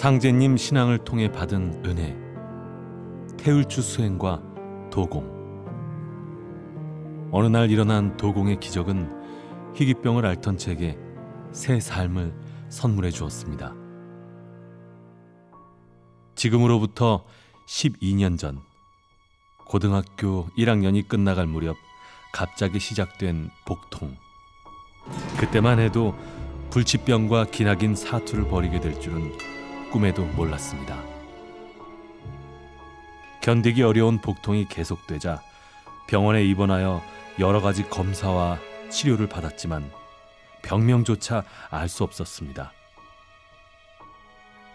상제님 신앙을 통해 받은 은혜, 태울주 수행과 도공. 어느 날 일어난 도공의 기적은 희귀병을 앓던 제게 새 삶을 선물해 주었습니다. 지금으로부터 12년 전, 고등학교 1학년이 끝나갈 무렵 갑자기 시작된 복통. 그때만 해도 불치병과 기나긴 사투를 벌이게 될 줄은 꿈에도 몰랐습니다. 견디기 어려운 복통이 계속되자 병원에 입원하여 여러 가지 검사와 치료를 받았지만 병명조차 알 수 없었습니다.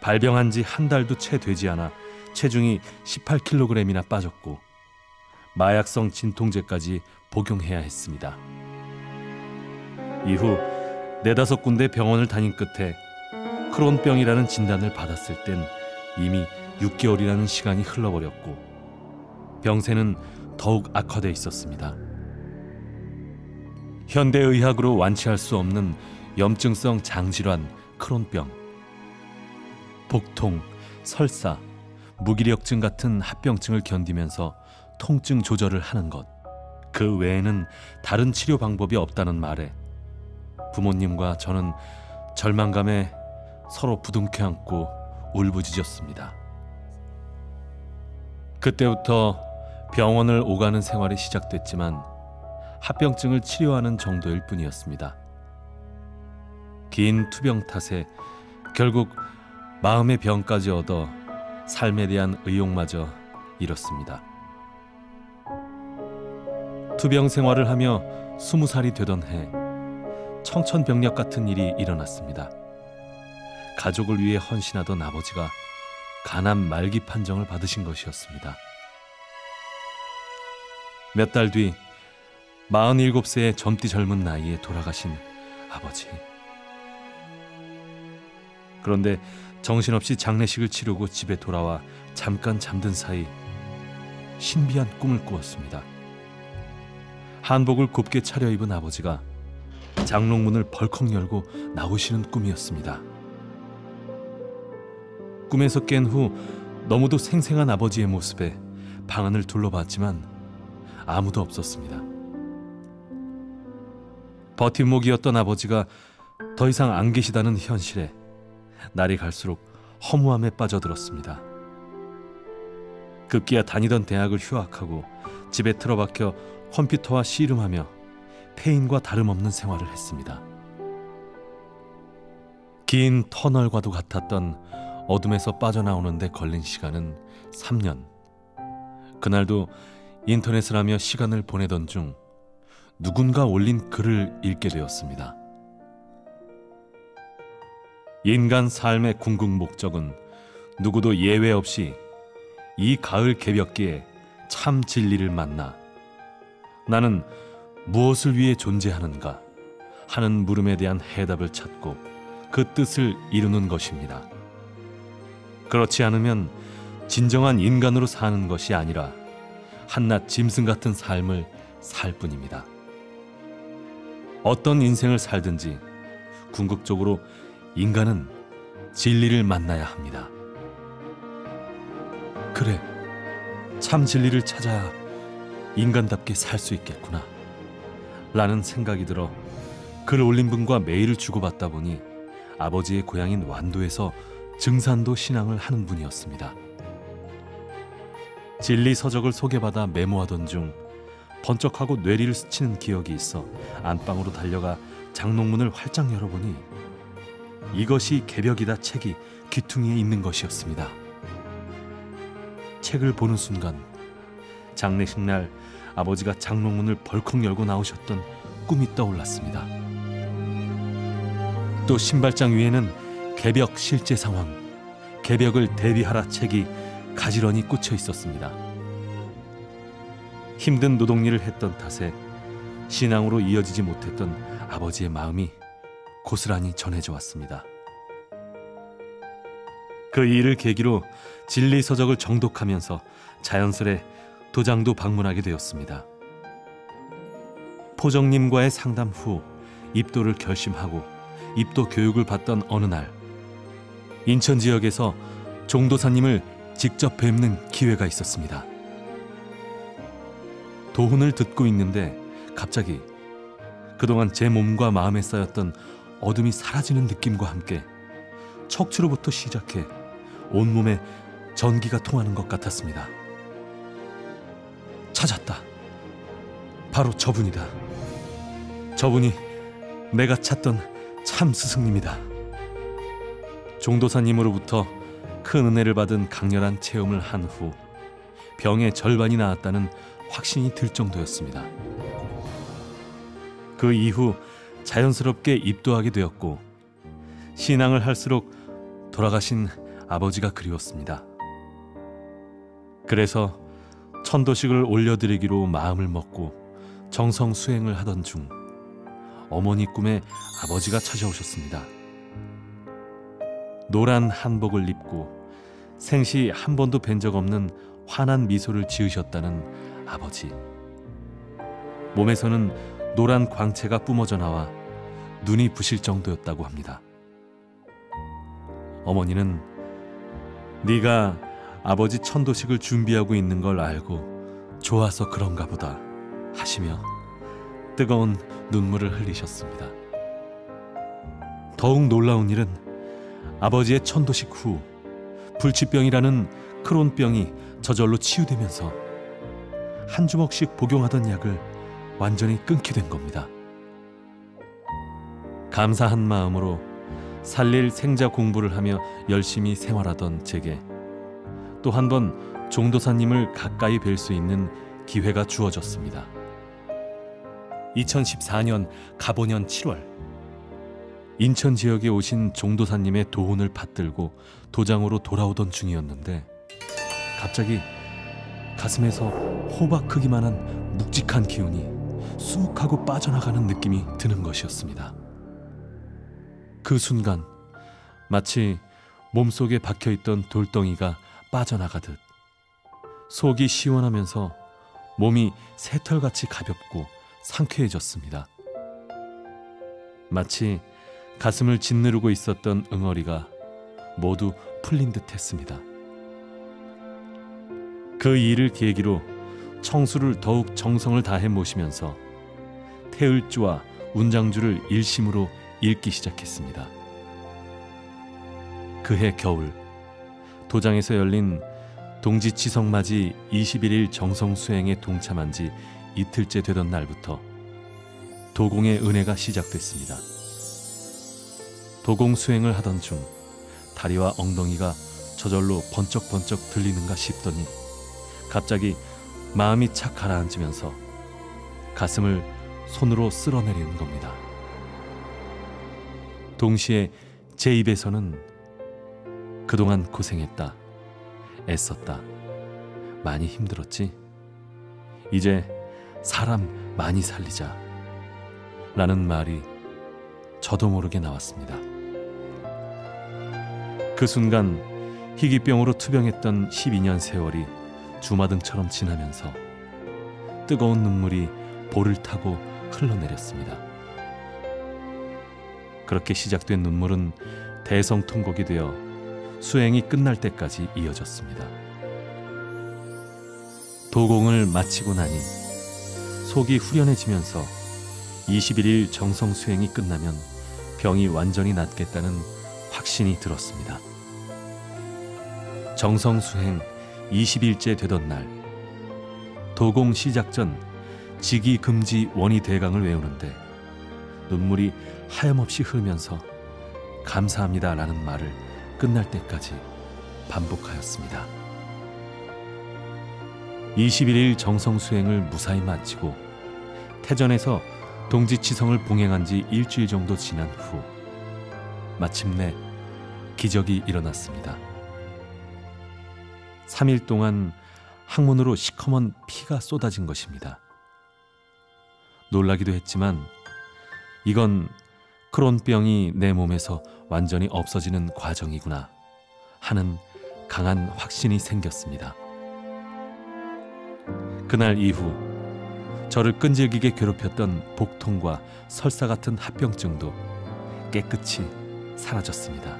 발병한 지 한 달도 채 되지 않아 체중이 18kg이나 빠졌고 마약성 진통제까지 복용해야 했습니다. 이후 4-5군데 병원을 다닌 끝에 크론병이라는 진단을 받았을 땐 이미 6개월이라는 시간이 흘러버렸고 병세는 더욱 악화돼 있었습니다. 현대의학으로 완치할 수 없는 염증성 장질환 크론병, 복통, 설사, 무기력증 같은 합병증을 견디면서 통증 조절을 하는 것, 그 외에는 다른 치료 방법이 없다는 말에 부모님과 저는 절망감에 서로 부둥켜 안고 울부짖었습니다. 그때부터 병원을 오가는 생활이 시작됐지만 합병증을 치료하는 정도일 뿐이었습니다. 긴 투병 탓에 결국 마음의 병까지 얻어 삶에 대한 의욕마저 잃었습니다. 투병 생활을 하며 20살이 되던 해 청천벽력 같은 일이 일어났습니다. 가족을 위해 헌신하던 아버지가 간암 말기 판정을 받으신 것이었습니다. 몇 달 뒤 47세의 젊디 젊은 나이에 돌아가신 아버지. 그런데 정신없이 장례식을 치르고 집에 돌아와 잠깐 잠든 사이 신비한 꿈을 꾸었습니다. 한복을 곱게 차려입은 아버지가 장롱문을 벌컥 열고 나오시는 꿈이었습니다. 꿈에서 깬 후 너무도 생생한 아버지의 모습에 방안을 둘러봤지만 아무도 없었습니다. 버팀목이었던 아버지가 더 이상 안 계시다는 현실에 날이 갈수록 허무함에 빠져들었습니다. 급기야 다니던 대학을 휴학하고 집에 틀어박혀 컴퓨터와 씨름하며 폐인과 다름없는 생활을 했습니다. 긴 터널과도 같았던 어둠에서 빠져나오는 데 걸린 시간은 3년. 그날도 인터넷을 하며 시간을 보내던 중 누군가 올린 글을 읽게 되었습니다. 인간 삶의 궁극 목적은 누구도 예외 없이 이 가을 개벽기에 참 진리를 만나 나는 무엇을 위해 존재하는가 하는 물음에 대한 해답을 찾고 그 뜻을 이루는 것입니다. 그렇지 않으면 진정한 인간으로 사는 것이 아니라 한낱 짐승 같은 삶을 살 뿐입니다. 어떤 인생을 살든지 궁극적으로 인간은 진리를 만나야 합니다. 그래, 참 진리를 찾아야 인간답게 살 수 있겠구나 라는 생각이 들어 글 올린 분과 메일을 주고받다 보니 아버지의 고향인 완도에서 증산도 신앙을 하는 분이었습니다. 진리 서적을 소개받아 메모하던 중 번쩍하고 뇌리를 스치는 기억이 있어 안방으로 달려가 장롱문을 활짝 열어보니 이것이 개벽이다 책이 귀퉁이에 있는 것이었습니다. 책을 보는 순간 장례식 날 아버지가 장롱문을 벌컥 열고 나오셨던 꿈이 떠올랐습니다. 또 신발장 위에는 개벽 실제 상황, 개벽을 대비하라 책이 가지런히 꽂혀 있었습니다. 힘든 노동일을 했던 탓에 신앙으로 이어지지 못했던 아버지의 마음이 고스란히 전해져 왔습니다. 그 일을 계기로 진리 서적을 정독하면서 자연스레 도장도 방문하게 되었습니다. 포정님과의 상담 후 입도를 결심하고 입도 교육을 받던 어느 날 인천 지역에서 종도사님을 직접 뵙는 기회가 있었습니다. 도훈을 듣고 있는데 갑자기 그동안 제 몸과 마음에 쌓였던 어둠이 사라지는 느낌과 함께 척추로부터 시작해 온몸에 전기가 통하는 것 같았습니다. 찾았다. 바로 저분이다. 저분이 내가 찾던 참 스승님이다. 종도사님으로부터 큰 은혜를 받은 강렬한 체험을 한 후 병의 절반이 나았다는 확신이 들 정도였습니다. 그 이후 자연스럽게 입도하게 되었고 신앙을 할수록 돌아가신 아버지가 그리웠습니다. 그래서 천도식을 올려드리기로 마음을 먹고 정성 수행을 하던 중 어머니 꿈에 아버지가 찾아오셨습니다. 노란 한복을 입고 생시 한 번도 뵌 적 없는 환한 미소를 지으셨다는 아버지. 몸에서는 노란 광채가 뿜어져 나와 눈이 부실 정도였다고 합니다. 어머니는 네가 아버지 천도식을 준비하고 있는 걸 알고 좋아서 그런가 보다 하시며 뜨거운 눈물을 흘리셨습니다. 더욱 놀라운 일은 아버지의 천도식 후 불치병이라는 크론병이 저절로 치유되면서 한 주먹씩 복용하던 약을 완전히 끊게 된 겁니다. 감사한 마음으로 살릴 생자 공부를 하며 열심히 생활하던 제게 또 한 번 종도사님을 가까이 뵐 수 있는 기회가 주어졌습니다. 2014년 갑오년 7월 인천 지역에 오신 종도사님의 도훈을 받들고 도장으로 돌아오던 중이었는데 갑자기 가슴에서 호박 크기만한 묵직한 기운이 쑥 하고 빠져나가는 느낌이 드는 것이었습니다. 그 순간 마치 몸속에 박혀있던 돌덩이가 빠져나가듯 속이 시원하면서 몸이 새털같이 가볍고 상쾌해졌습니다. 마치 가슴을 짓누르고 있었던 응어리가 모두 풀린 듯 했습니다. 그 일을 계기로 청수를 더욱 정성을 다해 모시면서 태을주와 운장주를 일심으로 읽기 시작했습니다. 그해 겨울 도장에서 열린 동지치성맞이 21일 정성수행에 동참한 지 이틀째 되던 날부터 도공의 은혜가 시작됐습니다. 도공 수행을 하던 중 다리와 엉덩이가 저절로 번쩍번쩍 들리는가 싶더니 갑자기 마음이 착 가라앉으면서 가슴을 손으로 쓸어내리는 겁니다. 동시에 제 입에서는 그동안 고생했다, 애썼다, 많이 힘들었지, 이제 사람 많이 살리자 라는 말이 저도 모르게 나왔습니다. 그 순간 희귀병으로 투병했던 12년 세월이 주마등처럼 지나면서 뜨거운 눈물이 볼을 타고 흘러내렸습니다. 그렇게 시작된 눈물은 대성통곡이 되어 수행이 끝날 때까지 이어졌습니다. 도공을 마치고 나니 속이 후련해지면서 21일 정성 수행이 끝나면 병이 완전히 낫겠다는 확신이 들었습니다. 정성 수행 20일째 되던 날 도공 시작 전 직이금지 원희대강을 외우는데 눈물이 하염없이 흐르면서 감사합니다 라는 말을 끝날 때까지 반복하였습니다. 21일 정성 수행을 무사히 마치고 태전에서 동지치성을 봉행한 지 일주일 정도 지난 후 마침내 기적이 일어났습니다. 3일 동안 항문으로 시커먼 피가 쏟아진 것입니다. 놀라기도 했지만 이건 크론병이 내 몸에서 완전히 없어지는 과정이구나 하는 강한 확신이 생겼습니다. 그날 이후 저를 끈질기게 괴롭혔던 복통과 설사 같은 합병증도 깨끗이 사라졌습니다.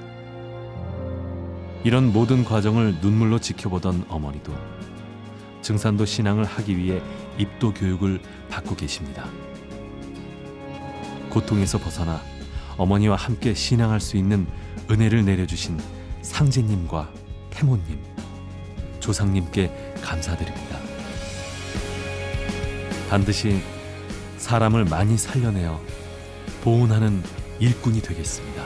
이런 모든 과정을 눈물로 지켜보던 어머니도 증산도 신앙을 하기 위해 입도 교육을 받고 계십니다. 고통에서 벗어나 어머니와 함께 신앙할 수 있는 은혜를 내려주신 상제님과 태모님, 조상님께 감사드립니다. 반드시 사람을 많이 살려내어 보훈하는 일꾼이 되겠습니다.